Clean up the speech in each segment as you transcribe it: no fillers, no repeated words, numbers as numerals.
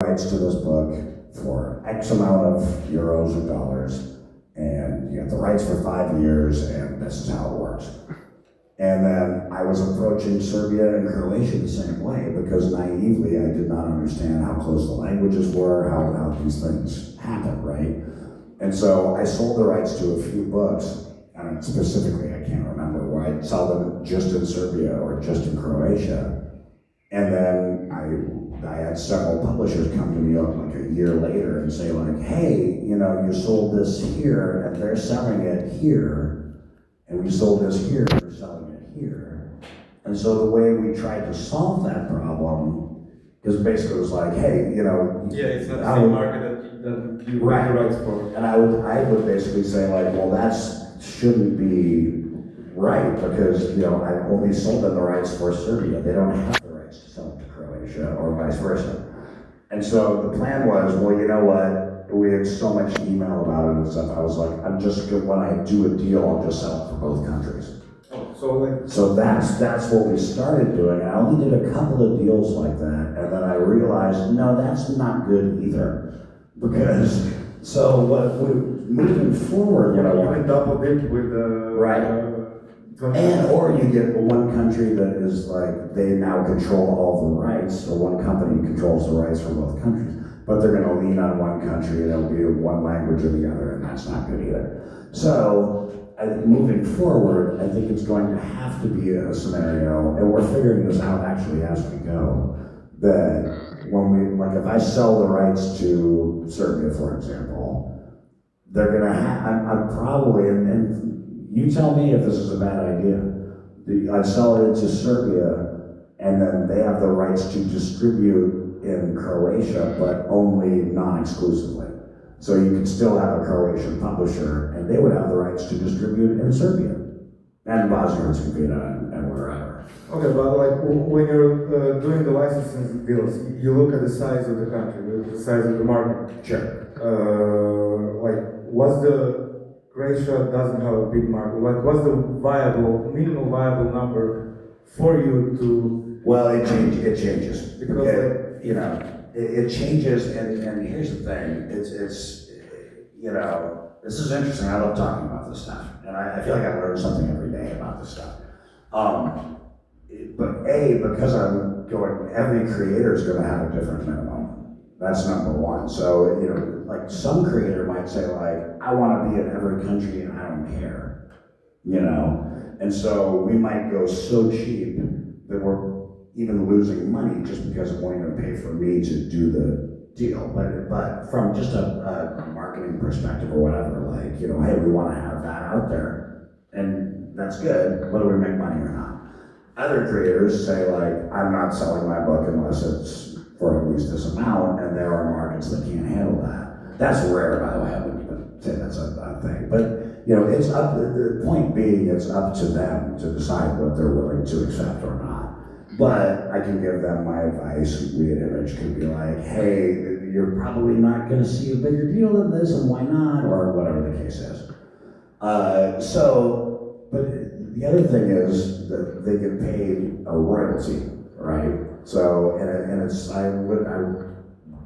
rights to this book for X amount of euros or dollars, and you have the rights for 5 years, and this is how it works. And then I was approaching Serbia and Croatia the same way, because naively I did not understand how close the languages were, how these things happen, right? And so I sold the rights to a few books, and specifically I can't remember, where I'd sell them just in Serbia or just in Croatia. And then I had several publishers come to me like a year later and say like, hey, you sold this here and they're selling it here, and we sold this here and they're selling it here. And so the way we tried to solve that problem, because basically it was like, hey, it's not the same market that you right. the rights for. And I would basically say like, well, that shouldn't be right, because I only sold them the rights for Serbia. They don't have the rights to sell it to Croatia or vice versa. And so the plan was, well, you know what? We had so much email about it and stuff. I was like, when I do a deal, I'll just sell it for both countries. So that's what we started doing. I only did a couple of deals like that, and then I realized, no, that's not good either. Because, moving forward, you can double dip with right. Or you get one country that is like, they now control all the rights, or one company controls the rights for both countries, but they're gonna lean on one country and it'll be one language or the other, and that's not good either. So, moving forward, I think it's going to have to be a scenario, and we're figuring this out actually as we go, that when if I sell the rights to Serbia, for example, they're gonna I'm probably, and you tell me if this is a bad idea. I sell it to Serbia, and then they have the rights to distribute in Croatia, but only non-exclusively. So you could still have a Croatian publisher, and they would have the rights to distribute in Serbia, and Bosnia and Herzegovina, and wherever. Okay, but when you're doing the licensing deals, you look at the size of the country, the size of the market. Sure. What's the Croatia doesn't have a big market. What's the minimum viable number for you to? Well, it changes. Because it changes, and here's the thing. It's this is interesting. I love talking about this stuff, and I feel like I learn something every day about this stuff. But because I'm going, every creator is going to have a different minimum. That's number one. So some creator might say like, I want to be in every country and I don't care, And so we might go so cheap that we're even losing money just because it won't even pay for me to do the deal. But from just a marketing perspective or whatever, hey, we want to have that out there, and that's good, whether we make money or not. Other creators say I'm not selling my book unless it's for at least this amount, and there are markets that can't handle that. That's rare, by the way. I wouldn't say that's a thing. But, it's up, the point being, it's up to them to decide what they're willing to accept or not. But I can give them my advice. We at Image can be like, hey, you're probably not going to see a bigger deal than this, and why not, or whatever the case is. But the other thing is that they get paid a royalty, right? So, and it's, I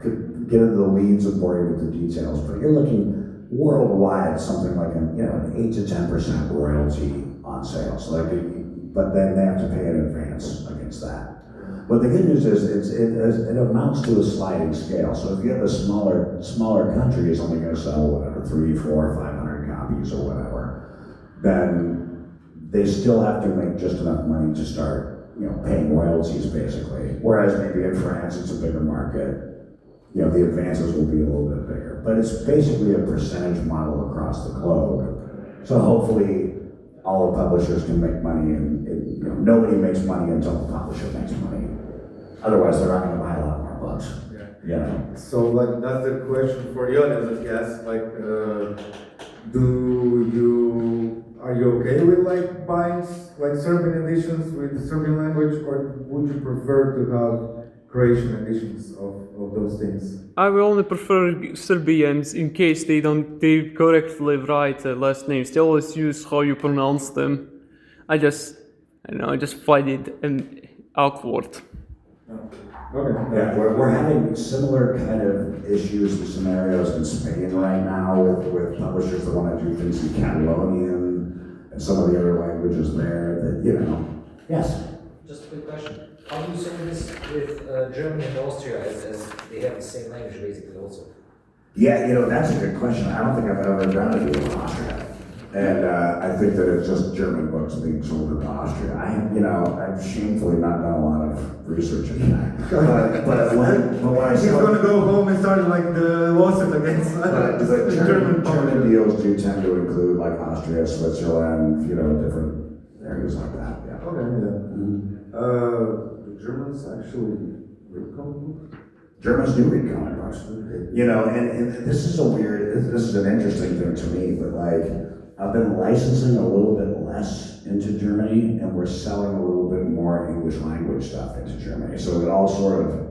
could get into the weeds of boring with the details, but you're looking worldwide something like an 8 to 10% royalty on sales. But then they have to pay in advance against that. But the good news is it amounts to a sliding scale. So if you have a smaller country is only going to sell whatever 300, 400, 500 copies or whatever, then they still have to make just enough money to start paying royalties basically. Whereas maybe in France it's a bigger market. The advances will be a little bit bigger. But it's basically a percentage model across the globe. So hopefully all the publishers can make money, and nobody makes money until the publisher makes money. Otherwise they're not going to buy a lot more books. Yeah. So that's the question for the audience, I guess. Are you okay with buying Serbian editions with the Serbian language, or would you prefer to have Croatian editions of those things? I will only prefer Serbians in case they correctly write last names. They always use how you pronounce them. I just find it awkward. Okay. Yeah, we're having similar kind of issues and scenarios in Spain right now with publishers that want to do things in Catalonian and some of the other languages there that, you know, yes. Just a quick question. How do you say this with Germany and Austria as they have the same language basically also? Yeah, you know, that's a good question. I don't think I've ever done a deal in Austria. And I think that it's just German books being sold in Austria. I've shamefully not done a lot of research in that. But when I He's saw gonna go home and start like the lawsuit against the the German German deals do tend to include like Austria, Switzerland, you know, different areas like that. Yeah. Okay, yeah. Mhm. The Germans actually read comic books? Germans do read comic books. You know, and this is an interesting thing to me, but like, I've been licensing a little bit less into Germany, and we're selling a little bit more English language stuff into Germany. So it all sort of,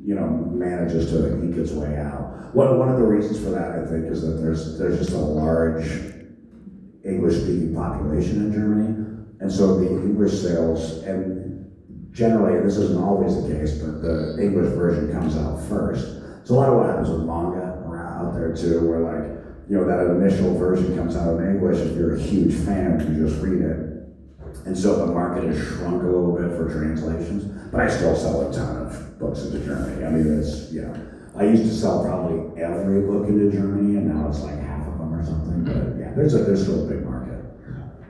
you know, manages to eke its way out. One of the reasons for that, I think, is that there's just a large English-speaking population in Germany, and so the English sales, and generally, this isn't always the case, but the English version comes out first. So a lot of what happens with manga out there too, where like, you know, that initial version comes out in English. If you're a huge fan, you just read it. And so the market has shrunk a little bit for translations, but I still sell a ton of books into Germany. I mean, it's, you know, I used to sell probably every book into Germany, and now it's like half of them or something. But yeah, there's still a big market.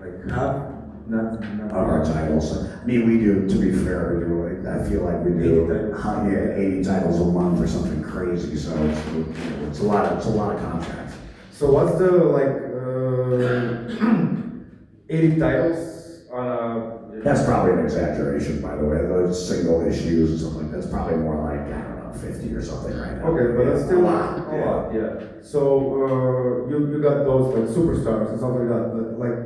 Like half? Not Of our titles. I mean, we do, to be fair, we do, like, I feel like we do 80 titles a month or something crazy, so it's a lot of contracts. So what's the like 80 titles on a? That's probably an exaggeration, by the way. Those single issues and something like that's probably more like, I don't know, 50 or something right now. Okay, but that's still a lot. A lot, yeah. So you got those like superstars and stuff like that, but like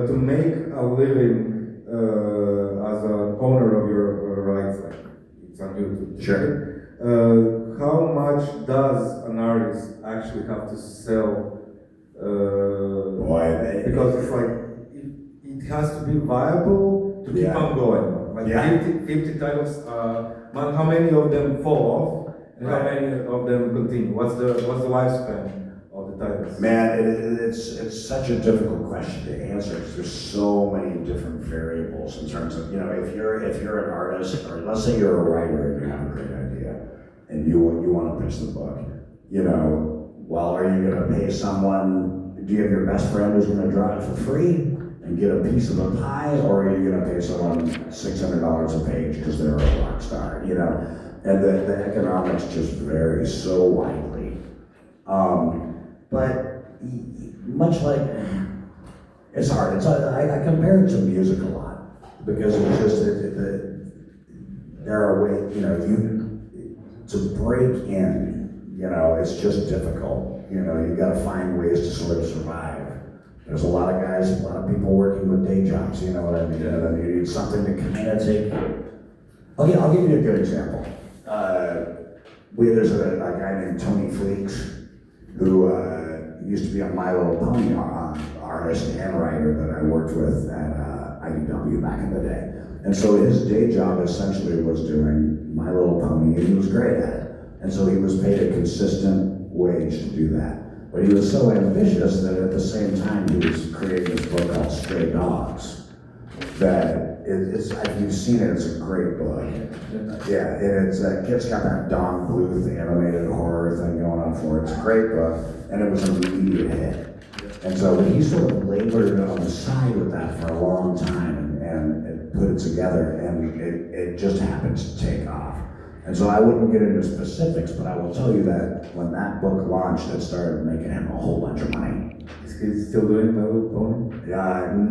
to make a living as an owner of your rights, like it's on YouTube. Sure. How much does an artist actually have to sell? Because it's like it has to be viable to keep on going. Like 50 titles. How many of them fall off, and how many of them continue? What's the lifespan of the titles? Man, it's such a difficult question to answer because there's so many different variables in terms of, you know, if you're an artist, or let's say you're a writer and you have a great idea and you want to pitch the book, you know, well, are you going to pay someone? Do you have your best friend who's going to draw it for free and get a piece of the pie, or are you going to pay someone $600 a page because they're a rock star, you know? And the economics just vary so widely. But much like, it's hard. I compare it to music a lot because it's just there are ways, you know, to break in, you know, it's just difficult. You know, you got to find ways to sort of survive. There's a lot of people working with day jobs. You know what I mean? And then you need something to kind of take. Okay, I'll give you a good example. There's a guy named Tony Fleeks who used to be a My Little Pony artist and writer that I worked with at IDW back in the day. And so his day job essentially was doing My Little Pony, and he was great at it. And so he was paid a consistent wage to do that. But he was so ambitious that at the same time he was creating this book called Stray Dogs. That if you've seen it, it's a great book. Yeah, and it's got that Don Bluth animated horror thing going on for it. It's a great book, and it was an immediate hit. And so he sort of labored on the side with that for a long time and put it together, and it just happened to take off. And so I wouldn't get into specifics, but I will tell you that when that book launched, it started making him a whole bunch of money. Is he still doing My Little Pony?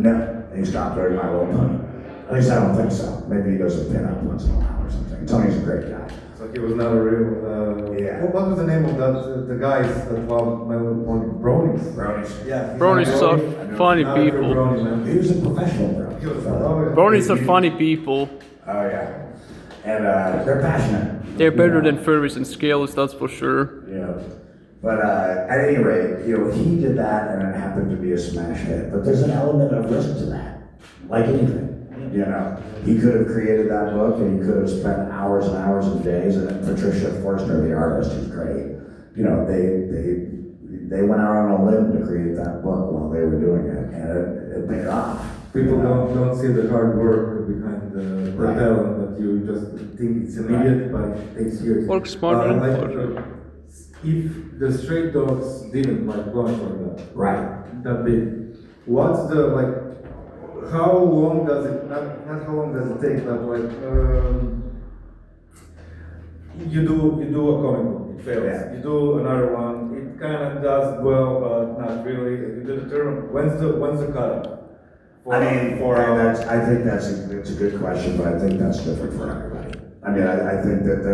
No, he stopped doing My Little Pony. At least I don't think so. Maybe he does a pin-up once in a while or something. Tony's a great guy. So he was not a real. Yeah. What was the name of that? The guys that loved My Little Pony? Bronies. Bronies. Yeah. Bronies are funny people. Brony, man. He was a professional, bro. He was Bronies are funny people. Oh yeah. And they're passionate. They're better than furries and scales, that's for sure. Yeah. But at any rate, you know, he did that and it happened to be a smash hit. But there's an element of risk to that, like anything. You know, he could have created that book and he could have spent hours and hours and days. And then Patricia Forster, the artist, who's great, you know, they went out on a limb to create that book while they were doing it, and it paid off. People don't see the hard work behind the Right. talent that you just think it's immediate, but it takes years. Work smarter and harder. If the Stray Dogs didn't like launch like that, Right. that big, what's the like? How long does it? Not how long does it take, but like you do a comic book, it fails. Yeah. You do another one, it kind of does well, but not really. You determine when's the cutoff? I mean, I think it's a good question, but I think that's different for everybody. I mean, I think that there